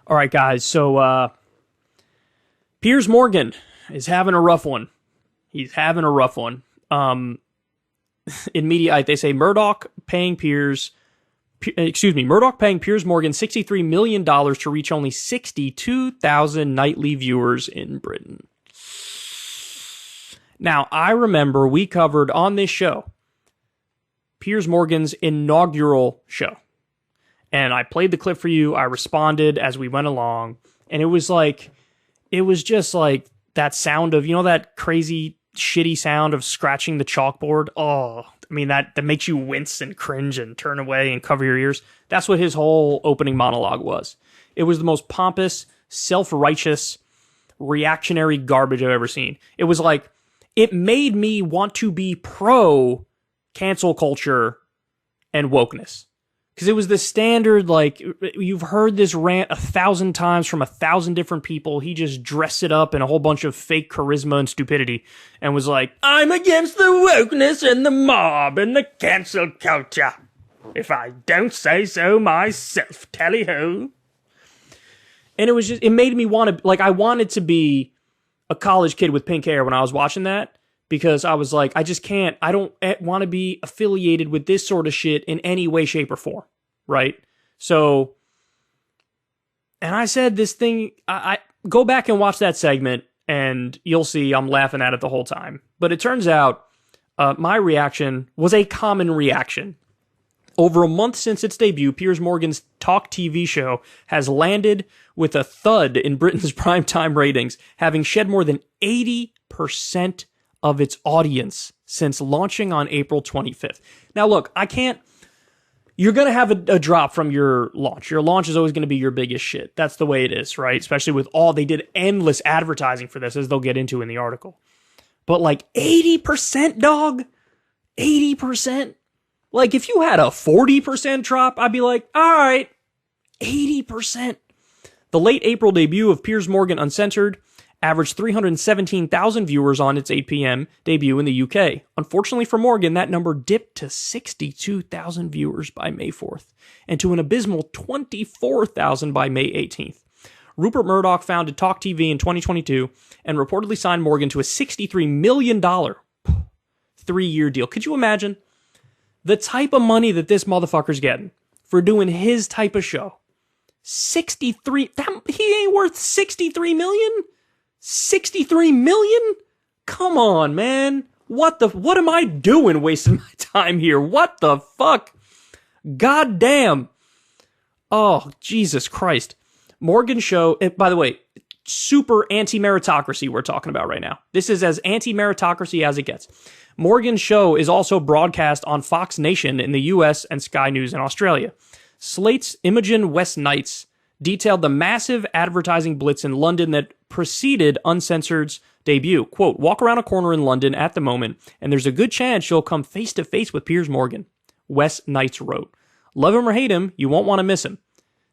All right, guys. So, Piers Morgan is having a rough one. He's having a rough one. In media, they say Murdoch paying Piers Morgan $63 million to reach only 62,000 nightly viewers in Britain. Now, I remember we covered on this show Piers Morgan's inaugural show. And I played the clip for you. I responded as we went along. And it was just like that sound of, that crazy, shitty sound of scratching the chalkboard. Oh, I mean, that makes you wince and cringe and turn away and cover your ears. That's what his whole opening monologue was. It was the most pompous, self-righteous, reactionary garbage I've ever seen. It was like, it made me want to be pro cancel culture and wokeness. Because it was the standard, like, you've heard this rant 1,000 times from 1,000 different people. He just dressed it up in a whole bunch of fake charisma and stupidity and was like, I'm against the wokeness and the mob and the cancel culture. If I don't say so myself, tally-ho. And it made me want to, like, I wanted to be a college kid with pink hair when I was watching that. Because I was like, I don't want to be affiliated with this sort of shit in any way, shape, or form, right? So, and I said this thing, I go back and watch that segment, and you'll see I'm laughing at it the whole time. But it turns out my reaction was a common reaction. Over a month since its debut, Piers Morgan's talk TV show has landed with a thud in Britain's primetime ratings, having shed more than 80% of its audience since launching on April 25th. Now, look, you're going to have a drop from your launch. Your launch is always going to be your biggest shit. That's the way it is, right? Especially with they did endless advertising for this, as they'll get into in the article. But like 80%, dog? 80%? Like if you had a 40% drop, I'd be like, all right, 80%. The late April debut of Piers Morgan Uncensored averaged 317,000 viewers on its 8 p.m. debut in the UK. Unfortunately for Morgan, that number dipped to 62,000 viewers by May 4th, and to an abysmal 24,000 by May 18th. Rupert Murdoch founded Talk TV in 2022 and reportedly signed Morgan to a $63 million 3-year deal. Could you imagine the type of money that this motherfucker's getting for doing his type of show? 63, he ain't worth 63 million? 63 million? Come on, man. What am I doing wasting my time here? What the fuck? God damn. Oh, Jesus Christ. Morgan's show, by the way, super anti-meritocracy we're talking about right now. This is as anti-meritocracy as it gets. Morgan's show is also broadcast on Fox Nation in the US and Sky News in Australia. Slate's Imogen West Nights detailed the massive advertising blitz in London that preceded Uncensored's debut. Quote, walk around a corner in London at the moment, and there's a good chance you'll come face to face with Piers Morgan. West Nights wrote, love him or hate him, you won't want to miss him.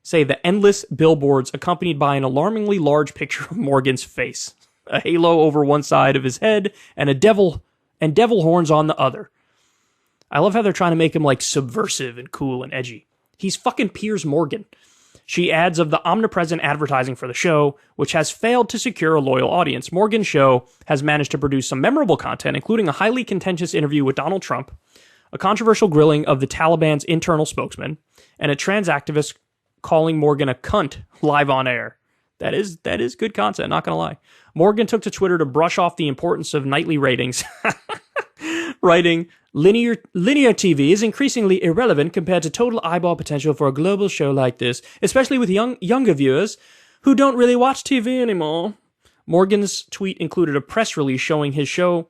Say the endless billboards accompanied by an alarmingly large picture of Morgan's face, a halo over one side of his head, and devil horns on the other. I love how they're trying to make him like subversive and cool and edgy. He's fucking Piers Morgan. She adds of the omnipresent advertising for the show, which has failed to secure a loyal audience. Morgan's show has managed to produce some memorable content, including a highly contentious interview with Donald Trump, a controversial grilling of the Taliban's internal spokesman, and a trans activist calling Morgan a cunt live on air. That is good content, not gonna lie. Morgan took to Twitter to brush off the importance of nightly ratings, writing, linear TV is increasingly irrelevant compared to total eyeball potential for a global show like this, especially with younger viewers who don't really watch TV anymore. Morgan's tweet included a press release showing his show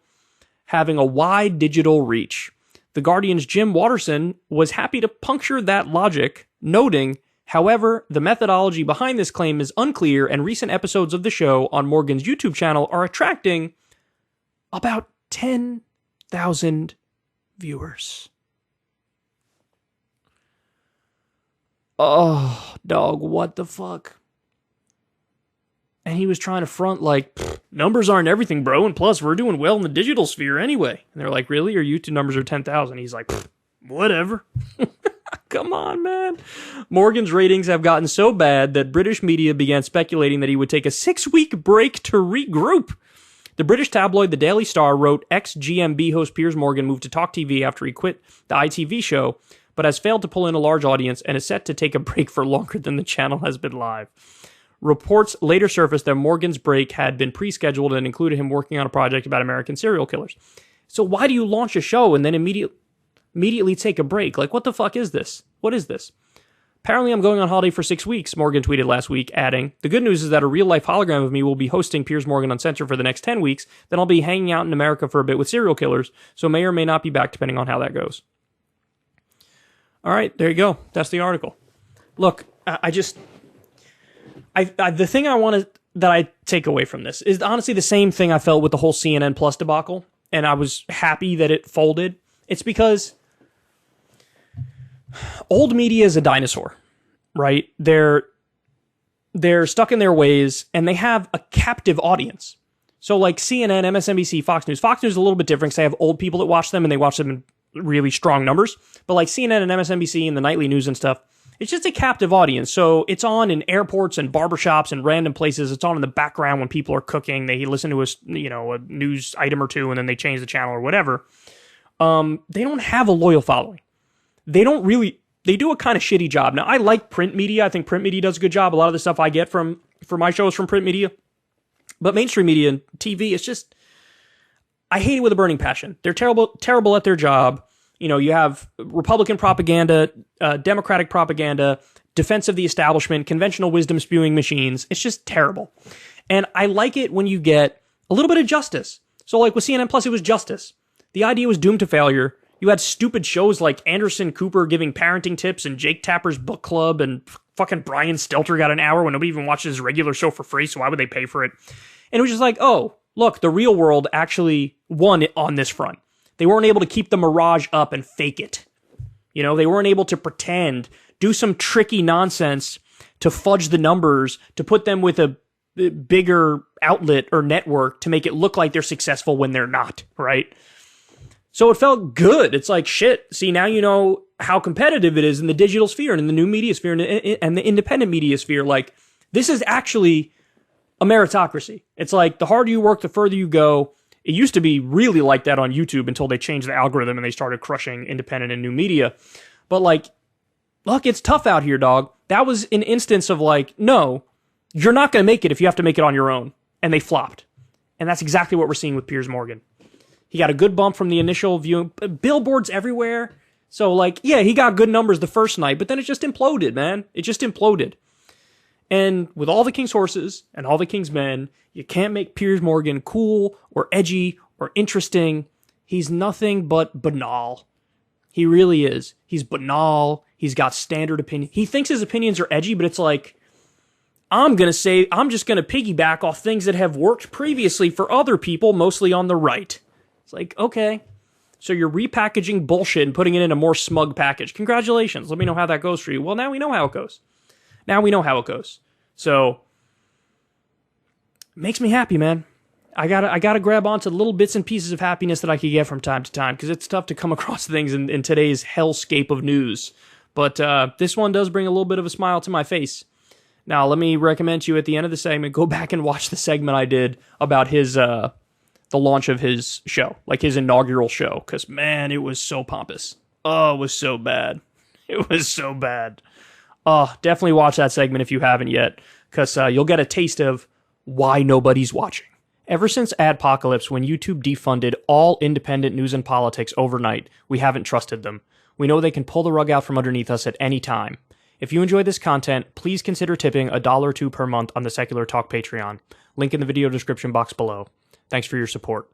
having a wide digital reach. The Guardian's Jim Watterson was happy to puncture that logic, noting, however, the methodology behind this claim is unclear, and recent episodes of the show on Morgan's YouTube channel are attracting about 10,000 viewers. Oh, dog, what the fuck? And he was trying to front like, numbers aren't everything, bro, and plus, we're doing well in the digital sphere anyway. And they're like, really? Your YouTube numbers are 10,000? He's like, whatever. Come on, man. Morgan's ratings have gotten so bad that British media began speculating that he would take a 6-week break to regroup. The British tabloid The Daily Star wrote ex-GMB host Piers Morgan moved to Talk TV after he quit the ITV show, but has failed to pull in a large audience and is set to take a break for longer than the channel has been live. Reports later surfaced that Morgan's break had been pre-scheduled and included him working on a project about American serial killers. So why do you launch a show and then immediately take a break? Like, what the fuck is this? What is this? Apparently, I'm going on holiday for 6 weeks, Morgan tweeted last week, adding, "The good news is that a real-life hologram of me will be hosting Piers Morgan Uncensored for the next 10 weeks. Then I'll be hanging out in America for a bit with serial killers, so may or may not be back depending on how that goes." All right, there you go. That's the article. Look, the thing that I take away from this is honestly the same thing I felt with the whole CNN Plus debacle, and I was happy that it folded. It's because old media is a dinosaur, right? They're stuck in their ways, and they have a captive audience. So like CNN, MSNBC, Fox News. Fox News is a little bit different because they have old people that watch them, and they watch them in really strong numbers. But like CNN and MSNBC and the nightly news and stuff, it's just a captive audience. So it's on in airports and barbershops and random places. It's on in the background when people are cooking. They listen to a news item or two, and then they change the channel or whatever. They don't have a loyal following. They do a kind of shitty job. Now, I like print media. I think print media does a good job. A lot of the stuff I get for my shows from print media. But mainstream media and TV, it's just, I hate it with a burning passion. They're terrible at their job. You know, you have Republican propaganda, Democratic propaganda, defense of the establishment, conventional wisdom spewing machines. It's just terrible. And I like it when you get a little bit of justice. So like with CNN Plus, it was justice. The idea was doomed to failure. You had stupid shows like Anderson Cooper giving parenting tips and Jake Tapper's book club, and fucking Brian Stelter got an hour when nobody even watches his regular show for free, so why would they pay for it? And it was just like, oh, look, the real world actually won on this front. They weren't able to keep the mirage up and fake it. You know, they weren't able to pretend, do some tricky nonsense to fudge the numbers, to put them with a bigger outlet or network to make it look like they're successful when they're not, right? So it felt good. It's like, shit, see, now you know how competitive it is in the digital sphere and in the new media sphere and the independent media sphere. Like, this is actually a meritocracy. It's like, the harder you work, the further you go. It used to be really like that on YouTube until they changed the algorithm and they started crushing independent and new media. But like, look, it's tough out here, dog. That was an instance of like, no, you're not going to make it if you have to make it on your own. And they flopped. And that's exactly what we're seeing with Piers Morgan. He got a good bump from the initial viewing. Billboards everywhere. So, like, yeah, he got good numbers the first night, but then it just imploded, man. It just imploded. And with all the king's horses and all the king's men, you can't make Piers Morgan cool or edgy or interesting. He's nothing but banal. He really is. He's banal. He's got standard opinion. He thinks his opinions are edgy, but it's like, I'm just going to piggyback off things that have worked previously for other people, mostly on the right. It's like, okay, so you're repackaging bullshit and putting it in a more smug package. Congratulations. Let me know how that goes for you. Well, now we know how it goes. So, it makes me happy, man. I gotta grab onto little bits and pieces of happiness that I can get from time to time, because it's tough to come across things in today's hellscape of news. But this one does bring a little bit of a smile to my face. Now, let me recommend to you at the end of the segment, go back and watch the segment I did about his the launch of his show, like his inaugural show, because, man, it was so pompous. Oh, it was so bad. It was so bad. Oh, definitely watch that segment if you haven't yet, because you'll get a taste of why nobody's watching. Ever since Adpocalypse, when YouTube defunded all independent news and politics overnight, we haven't trusted them. We know they can pull the rug out from underneath us at any time. If you enjoy this content, please consider tipping $1 or $2 per month on the Secular Talk Patreon. Link in the video description box below. Thanks for your support.